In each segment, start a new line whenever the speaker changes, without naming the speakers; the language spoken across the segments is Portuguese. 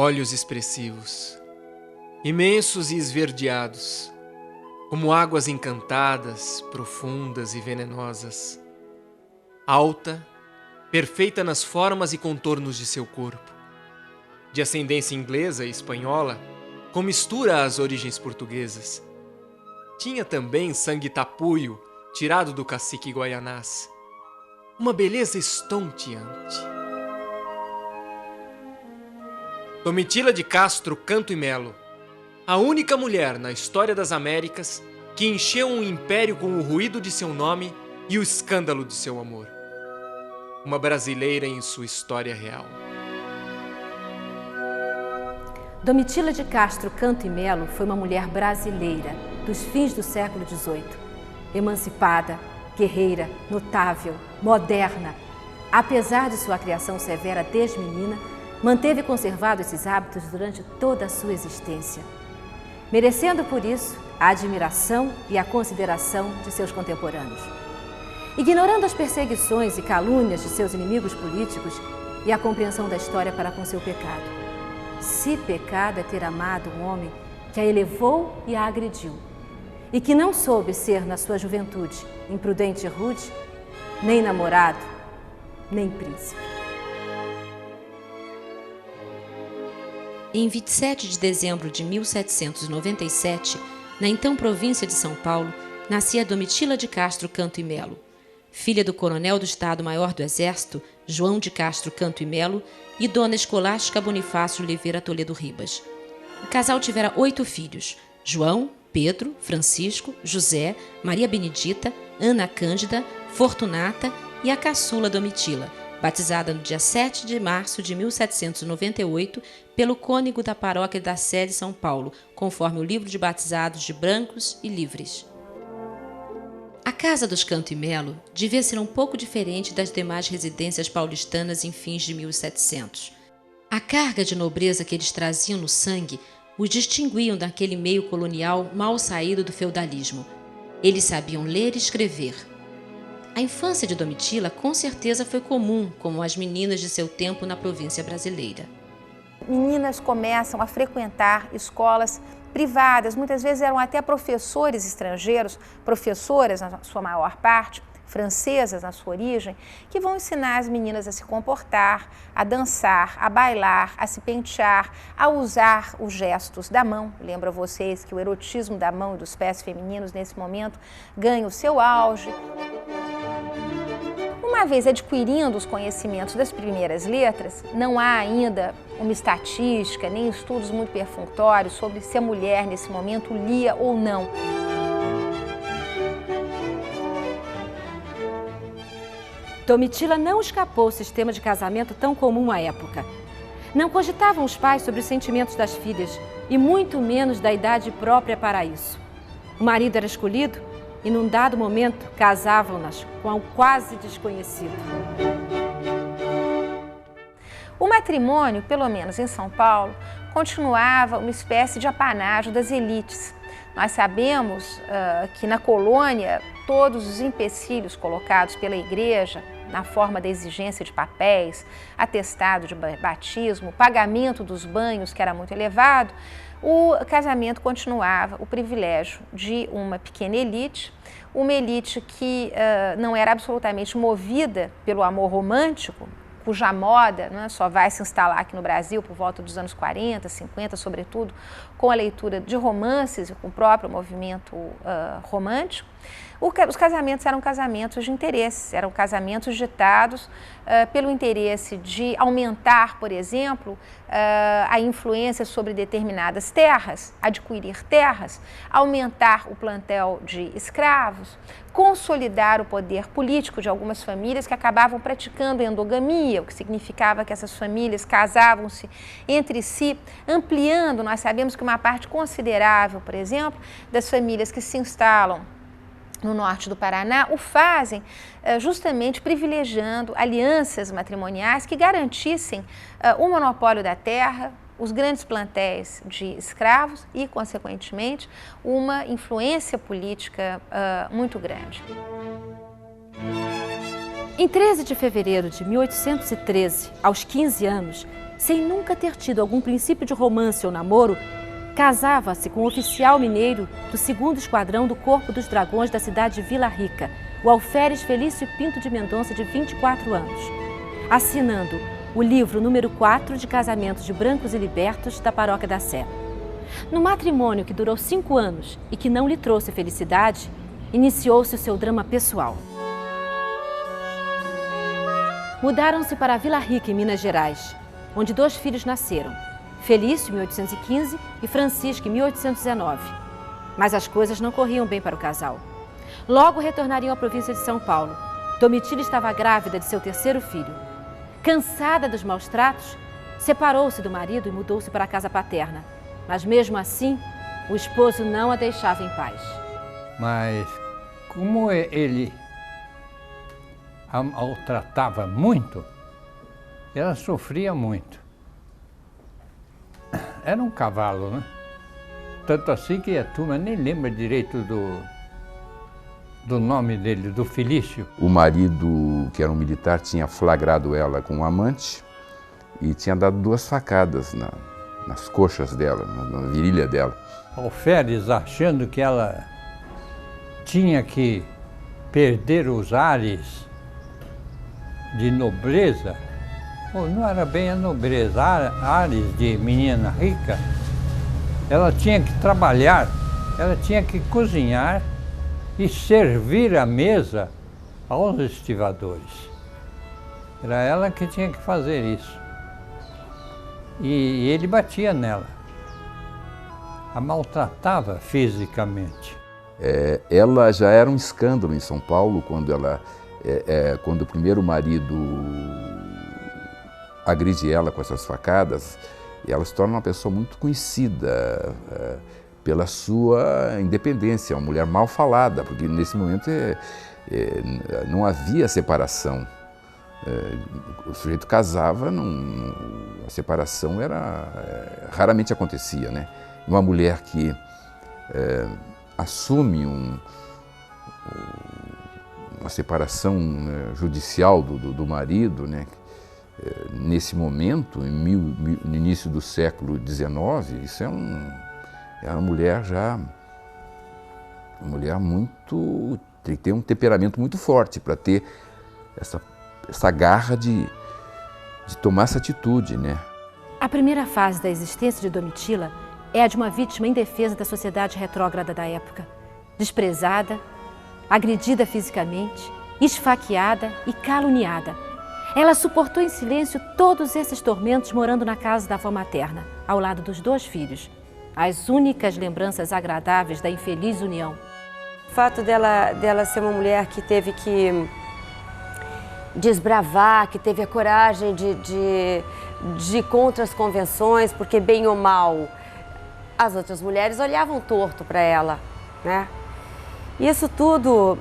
olhos expressivos, imensos e esverdeados, como águas encantadas, profundas e venenosas. Alta, perfeita nas formas e contornos de seu corpo. De ascendência inglesa e espanhola, com mistura às origens portuguesas. Tinha também sangue tapuio, tirado do cacique Guaianás. Uma beleza estonteante. Domitila de Castro Canto e Melo, a única mulher na história das Américas que encheu um império com o ruído de seu nome e o escândalo de seu amor. Uma brasileira em sua história real.
Domitila de Castro Canto e Melo foi uma mulher brasileira dos fins do século XVIII. Emancipada, guerreira, notável, moderna. Apesar de sua criação severa desde menina, manteve conservado esses hábitos durante toda a sua existência, merecendo por isso a admiração e a consideração de seus contemporâneos. Ignorando as perseguições e calúnias de seus inimigos políticos e a compreensão da história para com seu pecado. Se pecado é ter amado um homem que a elevou e a agrediu, e que não soube ser, na sua juventude, imprudente e rude, nem namorado, nem príncipe.
Em 27 de dezembro de 1797, na então província de São Paulo, nascia Domitila de Castro Canto e Melo, filha do coronel do Estado-Maior do Exército, João de Castro Canto e Melo, e dona Escolástica Bonifácio Oliveira Toledo Ribas. O casal tivera 8 filhos: João, Pedro, Francisco, José, Maria Benedita, Ana Cândida, Fortunata e a caçula Domitila, batizada no dia 7 de março de 1798 pelo cônego da paróquia da Sé de São Paulo, conforme o livro de batizados de brancos e livres. A casa dos Canto e Melo devia ser um pouco diferente das demais residências paulistanas em fins de 1700. A carga de nobreza que eles traziam no sangue os distinguiam daquele meio colonial mal saído do feudalismo. Eles sabiam ler e escrever. A infância de Domitila com certeza foi comum, como as meninas de seu tempo na província brasileira.
Meninas começam a frequentar escolas privadas, muitas vezes eram até professores estrangeiros, professoras na sua maior parte, francesas na sua origem, que vão ensinar as meninas a se comportar, a dançar, a bailar, a se pentear, a usar os gestos da mão. Lembro a vocês que o erotismo da mão e dos pés femininos nesse momento ganha o seu auge. Uma vez adquirindo os conhecimentos das primeiras letras, não há ainda uma estatística, nem estudos muito perfunctórios sobre se a mulher, nesse momento, lia ou não.
Domitila não escapou ao sistema de casamento tão comum à época. Não cogitavam os pais sobre os sentimentos das filhas, e muito menos da idade própria para isso. O marido era escolhido e, num dado momento, casavam-nas com um quase desconhecido.
O matrimônio, pelo menos em São Paulo, continuava uma espécie de apanágio das elites. Nós sabemos que na colônia todos os empecilhos colocados pela igreja, na forma da exigência de papéis, atestado de batismo, pagamento dos banhos, que era muito elevado, o casamento continuava o privilégio de uma pequena elite, uma elite que não era absolutamente movida pelo amor romântico, cuja moda só vai se instalar aqui no Brasil por volta dos anos 40, 50, sobretudo com a leitura de romances e com o próprio movimento romântico. Os casamentos eram casamentos de interesses, eram casamentos ditados pelo interesse de aumentar, por exemplo, a influência sobre determinadas terras, adquirir terras, aumentar o plantel de escravos, consolidar o poder político de algumas famílias que acabavam praticando endogamia, o que significava que essas famílias casavam-se entre si, ampliando. Nós sabemos que uma parte considerável, por exemplo, das famílias que se instalam no norte do Paraná, o fazem justamente privilegiando alianças matrimoniais que garantissem o monopólio da terra, os grandes plantéis de escravos e, consequentemente, uma influência política muito grande.
Em 13 de fevereiro de 1813, aos 15 anos, sem nunca ter tido algum princípio de romance ou namoro, casava-se com um oficial mineiro do 2º Esquadrão do Corpo dos Dragões da cidade de Vila Rica, o alferes Felício Pinto de Mendonça, de 24 anos, assinando o livro número 4 de casamentos de brancos e libertos da Paróquia da Sé. No matrimônio que durou 5 anos e que não lhe trouxe felicidade, iniciou-se o seu drama pessoal. Mudaram-se para Vila Rica, em Minas Gerais, onde 2 filhos nasceram, Felício, em 1815, e Francisco, em 1819. Mas as coisas não corriam bem para o casal. Logo retornariam à província de São Paulo. Domitila estava grávida de seu 3º filho. Cansada dos maus tratos, separou-se do marido e mudou-se para a casa paterna. Mas mesmo assim, o esposo não a deixava em paz.
Mas como ele a maltratava muito, ela sofria muito. Era um cavalo, né? Tanto assim que a turma nem lembra direito do nome dele, do Felício.
O marido, que era um militar, tinha flagrado ela com um amante e tinha dado 2 facadas nas coxas dela, na virilha dela.
Alferes, achando que ela tinha que perder os ares de nobreza, ou não era bem a nobreza, ares de menina rica, ela tinha que trabalhar, ela tinha que cozinhar e servir a mesa aos estivadores. Era ela que tinha que fazer isso. E ele batia nela, a maltratava fisicamente.
Ela já era um escândalo em São Paulo quando o primeiro marido agride ela com essas facadas, e ela se torna uma pessoa muito conhecida pela sua independência, uma mulher mal falada, porque nesse momento não havia separação. O sujeito casava, a separação raramente acontecia, né? Uma mulher que assume uma separação judicial do marido, né? Nesse momento, no início do século XIX, isso é uma mulher muito, tem que ter um temperamento muito forte para ter essa garra de tomar essa atitude, né?
A primeira fase da existência de Domitila é a de uma vítima indefesa da sociedade retrógrada da época, desprezada, agredida fisicamente, esfaqueada e caluniada. Ela suportou em silêncio todos esses tormentos morando na casa da avó materna, ao lado dos 2 filhos, as únicas lembranças agradáveis da infeliz união.
O fato dela ser uma mulher que teve que desbravar, que teve a coragem de ir contra as convenções, porque bem ou mal, as outras mulheres olhavam torto para ela, né? Isso tudo,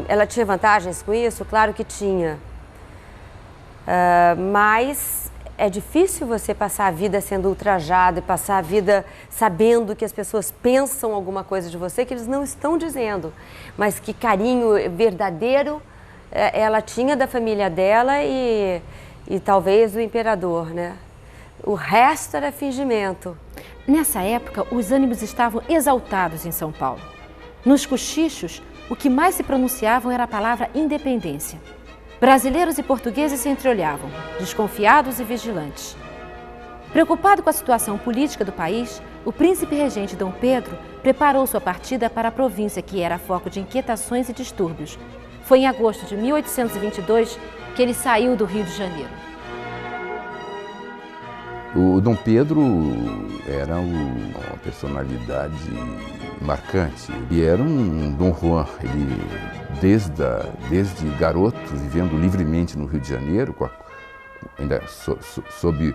ela tinha vantagens com isso? Claro que tinha. Mas é difícil você passar a vida sendo ultrajado e passar a vida sabendo que as pessoas pensam alguma coisa de você que eles não estão dizendo, mas que carinho verdadeiro ela tinha da família dela e talvez do imperador, né? O resto era fingimento.
Nessa época, os ânimos estavam exaltados em São Paulo. Nos cochichos, o que mais se pronunciavam era a palavra independência. Brasileiros e portugueses se entreolhavam, desconfiados e vigilantes. Preocupado com a situação política do país, o príncipe regente Dom Pedro preparou sua partida para a província que era foco de inquietações e distúrbios. Foi em agosto de 1822 que ele saiu do Rio de Janeiro.
O Dom Pedro era uma personalidade marcante. Ele era um Dom Juan. Ele, desde garoto, vivendo livremente no Rio de Janeiro, ainda sob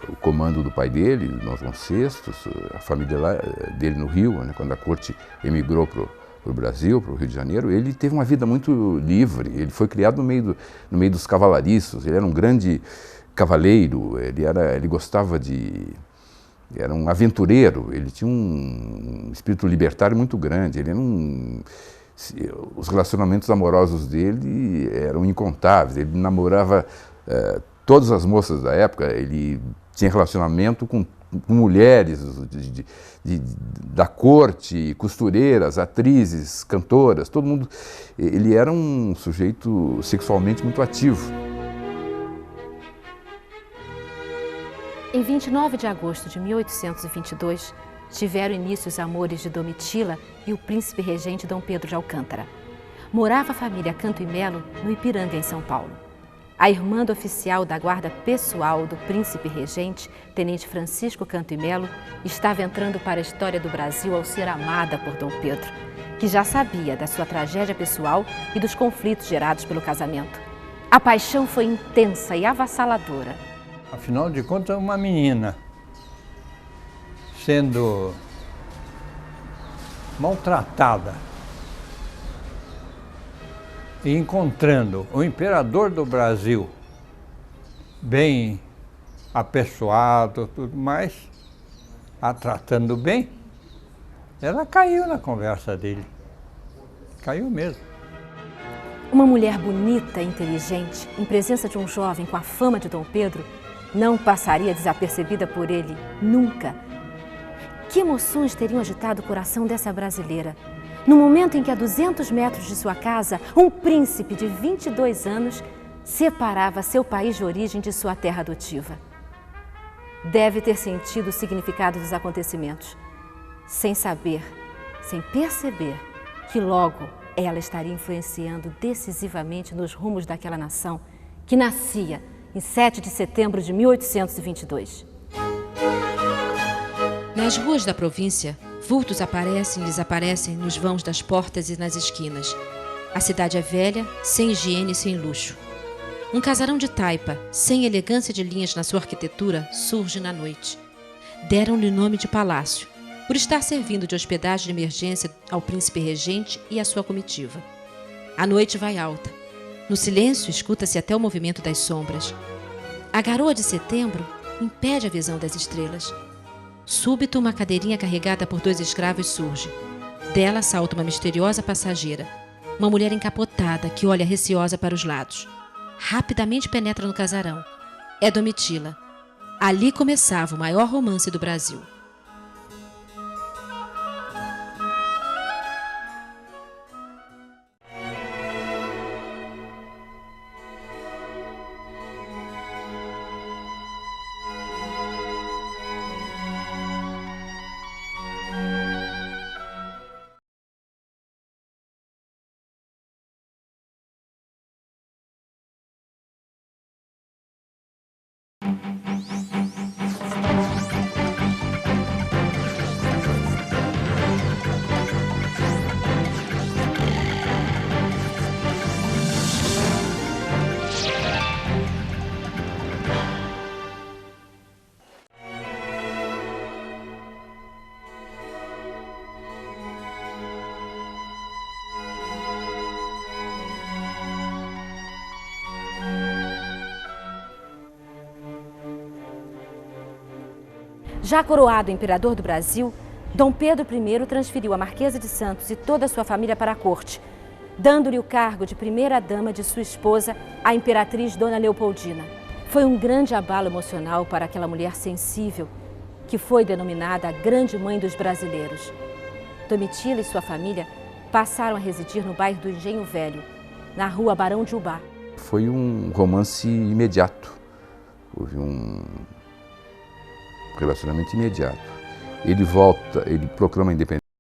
o comando do pai dele, Dom João VI, a família dele no Rio, né, quando a corte emigrou para o Brasil, para o Rio de Janeiro, ele teve uma vida muito livre. Ele foi criado no meio dos cavalariços. Ele era um grande cavaleiro. Ele gostava era um aventureiro. Ele tinha um espírito libertário muito grande. Ele não Os relacionamentos amorosos dele eram incontáveis. Ele namorava todas as moças da época, ele tinha relacionamento com mulheres da corte, costureiras, atrizes, cantoras, todo mundo. Ele era um sujeito sexualmente muito ativo.
Em 29 de agosto de 1822, tiveram início os amores de Domitila e o príncipe regente Dom Pedro de Alcântara. Morava a família Canto e Melo no Ipiranga, em São Paulo. A irmã do oficial da guarda pessoal do príncipe regente, tenente Francisco Canto e Melo, estava entrando para a história do Brasil ao ser amada por Dom Pedro, que já sabia da sua tragédia pessoal e dos conflitos gerados pelo casamento. A paixão foi intensa e avassaladora.
Afinal de contas, uma menina sendo maltratada e encontrando o imperador do Brasil bem apessoado, tudo mais, a tratando bem, ela caiu na conversa dele. Caiu mesmo.
Uma mulher bonita e inteligente, em presença de um jovem com a fama de Dom Pedro, não passaria desapercebida por ele, nunca. Que emoções teriam agitado o coração dessa brasileira? No momento em que, a 200 metros de sua casa, um príncipe de 22 anos separava seu país de origem de sua terra adotiva. Deve ter sentido o significado dos acontecimentos, sem saber, sem perceber, que logo ela estaria influenciando decisivamente nos rumos daquela nação que nascia em 7 de setembro de 1822.
Nas ruas da província, vultos aparecem e desaparecem nos vãos das portas e nas esquinas. A cidade é velha, sem higiene e sem luxo. Um casarão de taipa, sem elegância de linhas na sua arquitetura, surge na noite. Deram-lhe o nome de palácio, por estar servindo de hospedagem de emergência ao príncipe regente e à sua comitiva. A noite vai alta. No silêncio, escuta-se até o movimento das sombras. A garoa de setembro impede a visão das estrelas. Súbito, uma cadeirinha carregada por 2 escravos surge. Dela salta uma misteriosa passageira, uma mulher encapotada que olha receosa para os lados. Rapidamente penetra no casarão. É Domitila. Ali começava o maior romance do Brasil.
Já coroado imperador do Brasil, Dom Pedro I transferiu a Marquesa de Santos e toda a sua família para a corte, dando-lhe o cargo de primeira-dama de sua esposa, a imperatriz Dona Leopoldina. Foi um grande abalo emocional para aquela mulher sensível, que foi denominada a Grande Mãe dos Brasileiros. Domitila e sua família passaram a residir no bairro do Engenho Velho, na rua Barão de Ubá.
Foi um romance imediato. Houve um relacionamento imediato. Ele volta, ele proclama a independência